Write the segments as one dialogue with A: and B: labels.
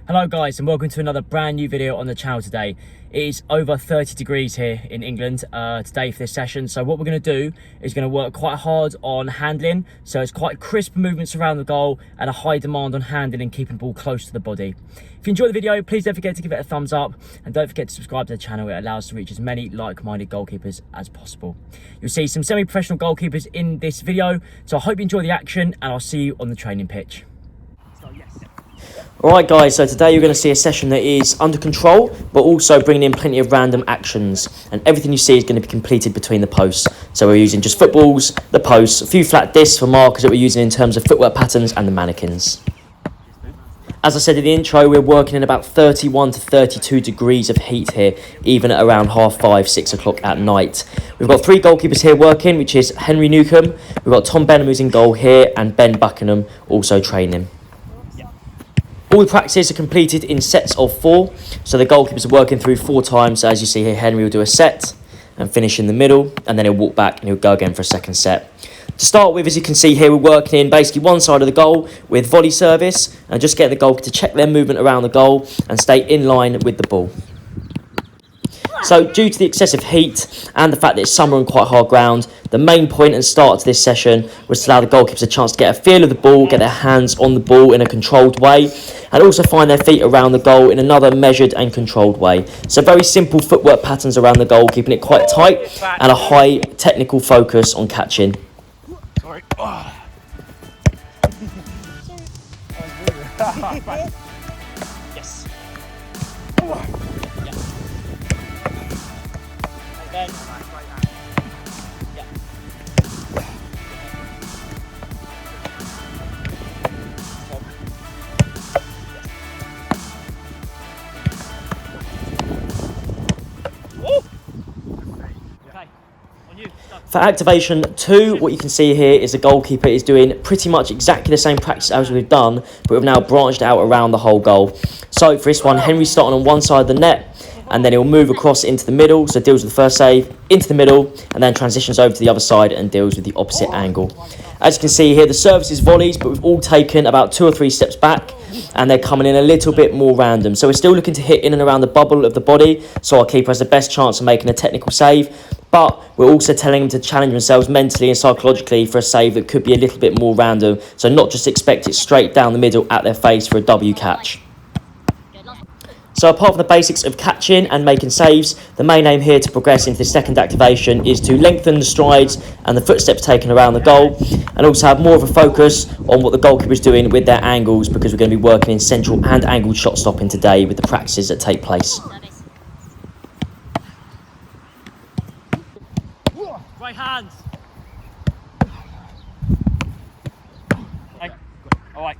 A: Hello guys, and welcome to another brand new video on the channel today. It is over 30 degrees here in England today for this session. So what we're going to do is going to work quite hard on handling. So it's quite crisp movements around the goal and a high demand on handling and keeping the ball close to the body. If you enjoyed the video, please don't forget to give it a thumbs up and don't forget to subscribe to the channel. It allows us to reach as many like-minded goalkeepers as possible. You'll see some semi-professional goalkeepers in this video. So I hope you enjoy the action and I'll see you on the training pitch. Alright guys, so today you're going to see a session that is under control, but also bringing in plenty of random actions. And everything you see is going to be completed between the posts. So we're using just footballs, the posts, a few flat discs for markers that we're using in terms of footwork patterns and the mannequins. As I said in the intro, we're working in about 31 to 32 degrees of heat here, even at around 5:30, 6 o'clock at night. We've got three goalkeepers here working, which is Henry Newcomb, we've got Tom Benham who's in goal here, and Ben Buckingham also training. All the practices are completed in sets of 4, so the goalkeepers are working through 4 times. So as you see here, Henry will do a set and finish in the middle, and then he'll walk back and he'll go again for a second set. To start with, as you can see here, we're working in basically one side of the goal with volley service, and just get the goalkeeper to check their movement around the goal and stay in line with the ball. So due to the excessive heat and the fact that it's summer and quite hard ground, the main point and start to this session was to allow the goalkeepers a chance to get a feel of the ball, get their hands on the ball in a controlled way, and also find their feet around the goal in another measured and controlled way. So very simple footwork patterns around the goal, keeping it quite tight and a high technical focus on catching.
B: Sorry.
A: Yes.
B: Then.
A: For activation 2, what you can see here is the goalkeeper is doing pretty much exactly the same practice as we've done, but we've now branched out around the whole goal. So for this one, Henry's starting on one side of the net, and then he'll move across into the middle, so deals with the first save, into the middle, and then transitions over to the other side and deals with the opposite angle. As you can see here, the service is volleys, but we've all taken about 2 or 3 steps back, and they're coming in a little bit more random. So we're still looking to hit in and around the bubble of the body, so our keeper has the best chance of making a technical save, but we're also telling them to challenge themselves mentally and psychologically for a save that could be a little bit more random, so not just expect it straight down the middle at their face for a W catch. So apart from the basics of catching and making saves, the main aim here to progress into the second activation is to lengthen the strides and the footsteps taken around the goal, and also have more of a focus on what the goalkeeper is doing with their angles, because we're going to be working in central and angled shot stopping today with the practices that take place.
B: Right hands. Hey. All right.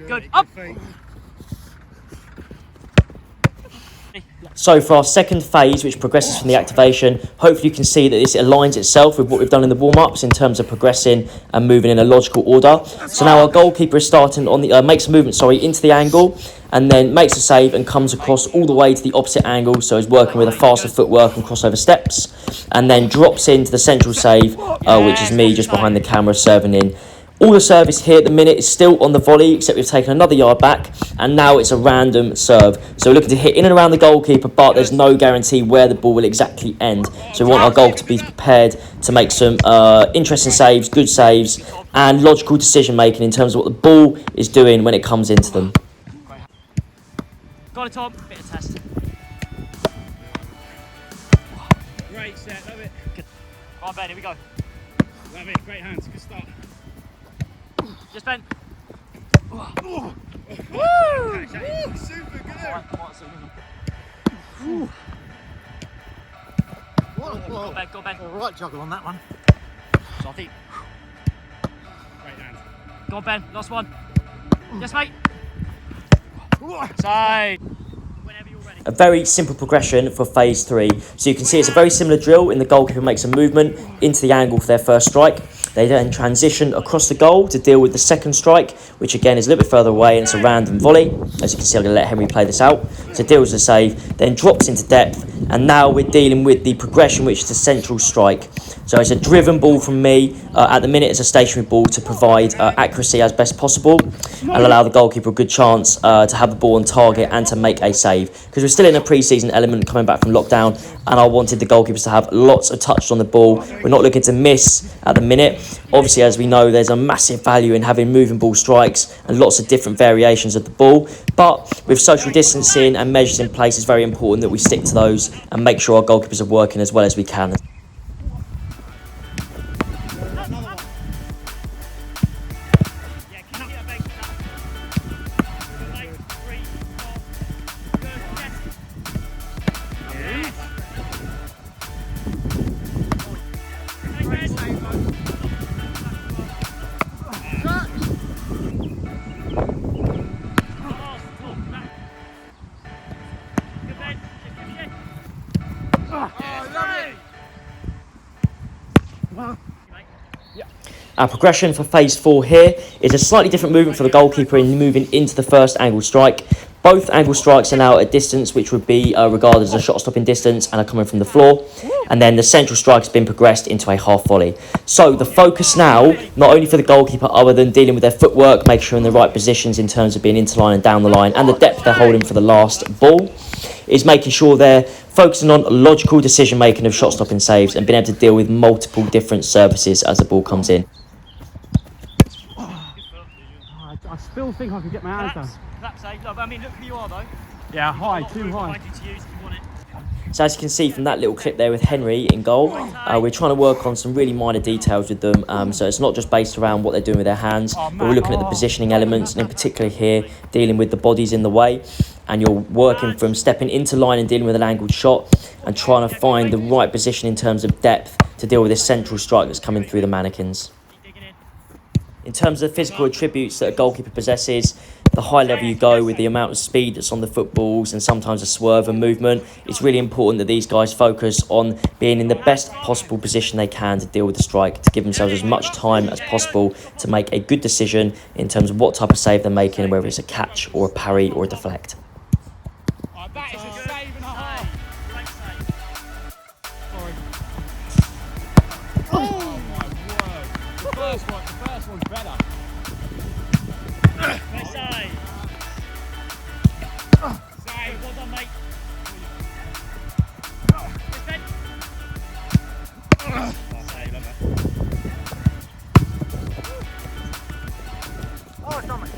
B: Good. Up.
A: So for our second phase, which progresses from the activation, hopefully you can see that this aligns itself with what we've done in the warm-ups in terms of progressing and moving in a logical order. So now our goalkeeper is starting on the makes a movement, into the angle, and then makes a save and comes across all the way to the opposite angle. So he's working with a faster footwork and crossover steps, and then drops into the central save, which is me just behind the camera serving in. All the service here at the minute is still on the volley, except we've taken another yard back, and now it's a random serve. So we're looking to hit in and around the goalkeeper, but there's no guarantee where the ball will exactly end. So we want our goalkeeper to be prepared to make some interesting saves, good saves, and logical decision making in terms of what the ball is doing when it comes into them.
B: Got it, Tom. Bit of test. Great set. Love it. Good. Come on, Ben. Here we go.
C: Love it. Great hands. Good start.
B: Just Ben.
C: Woo! Super good.
B: Go Ben. Go Ben.
C: Right juggle on that one.
B: Softy.
C: Great hands.
B: Go on, Ben. Last one. Yes, mate. Side. Whenever you're ready.
A: A very simple progression for phase 3. So you can see it's a very similar drill in the goalkeeper makes a movement into the angle for their first strike. They then transition across the goal to deal with the second strike, which again is a little bit further away, and it's a random volley. As you can see, I'm going to let Henry play this out. So deals with the save, then drops into depth And now we're dealing with the progression, which is the central strike. So it's a driven ball from me. At the minute, it's a stationary ball to provide accuracy as best possible and allow the goalkeeper a good chance to have the ball on target and to make a save. Because we're still in a pre-season element coming back from lockdown, and I wanted the goalkeepers to have lots of touches on the ball. We're not looking to miss at the minute. Obviously, as we know, there's a massive value in having moving ball strikes and lots of different variations of the ball. But with social distancing and measures in place, it's very important that we stick to those and make sure our goalkeepers are working as well as we can. Our progression for phase 4 here is a slightly different movement for the goalkeeper in moving into the first angled strike. Both angled strikes are now at a distance which would be regarded as a shot stopping distance and are coming from the floor. And then the central strike has been progressed into a half volley. So the focus now, not only for the goalkeeper other than dealing with their footwork, making sure in the right positions in terms of being into line and down the line and the depth they're holding for the last ball, is making sure they're focusing on logical decision making of shot stopping saves and being able to deal with multiple different services as the ball comes in.
C: I still think I can get my hands down.
B: Clap save. No, but I mean, look who you are though.
C: Yeah, high, too high.
A: So as you can see from that little clip there with Henry in goal, we're trying to work on some really minor details with them. So it's not just based around what they're doing with their hands, but we're looking at the positioning elements, and in particular here, dealing with the bodies in the way. And you're working from stepping into line and dealing with an angled shot and trying to find the right position in terms of depth to deal with this central strike that's coming through the mannequins. In terms of the physical attributes that a goalkeeper possesses, the higher level you go with the amount of speed that's on the footballs and sometimes a swerve and movement, it's really important that these guys focus on being in the best possible position they can to deal with the strike, to give themselves as much time as possible to make a good decision in terms of what type of save they're making, whether it's a catch or a parry or a deflect.
C: That is a save and a half.
B: Great save.
C: Sorry. Oh my word. The first one's better.
B: Great save. Save. Well done, mate. Defend. Save, love that.
C: Oh, it's on me.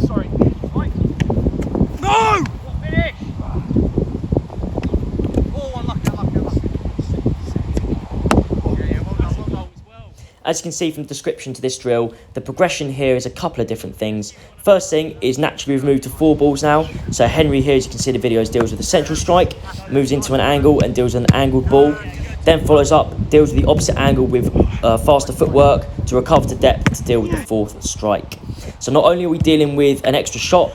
C: Sorry. No!
B: Finish.
C: Oh, unlucky.
B: Yeah, well done as well.
A: As you can see from the description to this drill, the progression here is a couple of different things. First thing is naturally we've moved to 4 balls now. So Henry here, as you can see the videos, deals with the central strike, moves into an angle and deals with an angled ball. Then follows up, deals with the opposite angle with faster footwork to recover to depth to deal with the 4th strike. So not only are we dealing with an extra shot,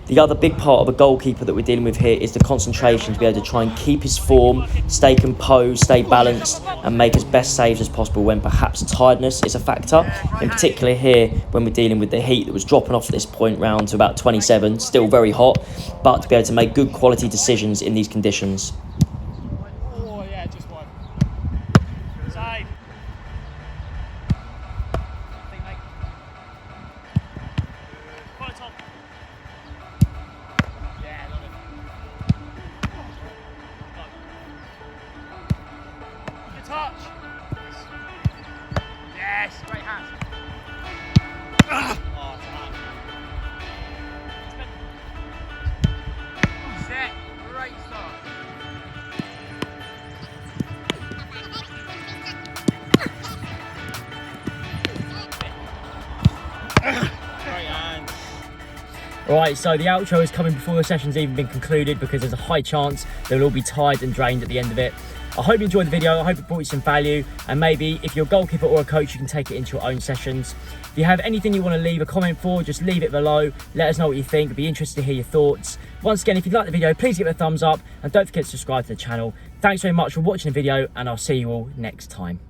A: the other big part of a goalkeeper that we're dealing with here is the concentration to be able to try and keep his form, stay composed, stay balanced and make as best saves as possible when perhaps tiredness is a factor. In particular here, when we're dealing with the heat that was dropping off at this point round to about 27, still very hot, but to be able to make good quality decisions in these conditions.
C: Oh, yeah, just one.
B: Save. Quite top.
C: Yeah, love it.
B: Good touch. Yes, great hands.
C: Oh,
B: Set. Great start.
C: great hands.
A: Alright, so the outro is coming before the session's even been concluded because there's a high chance they'll all be tired and drained at the end of it. I hope you enjoyed the video, I hope it brought you some value, and maybe if you're a goalkeeper or a coach, you can take it into your own sessions. If you have anything you want to leave a comment for, just leave it below, let us know what you think, I'd be interested to hear your thoughts. Once again, if you like the video, please give it a thumbs up, and don't forget to subscribe to the channel. Thanks very much for watching the video, and I'll see you all next time.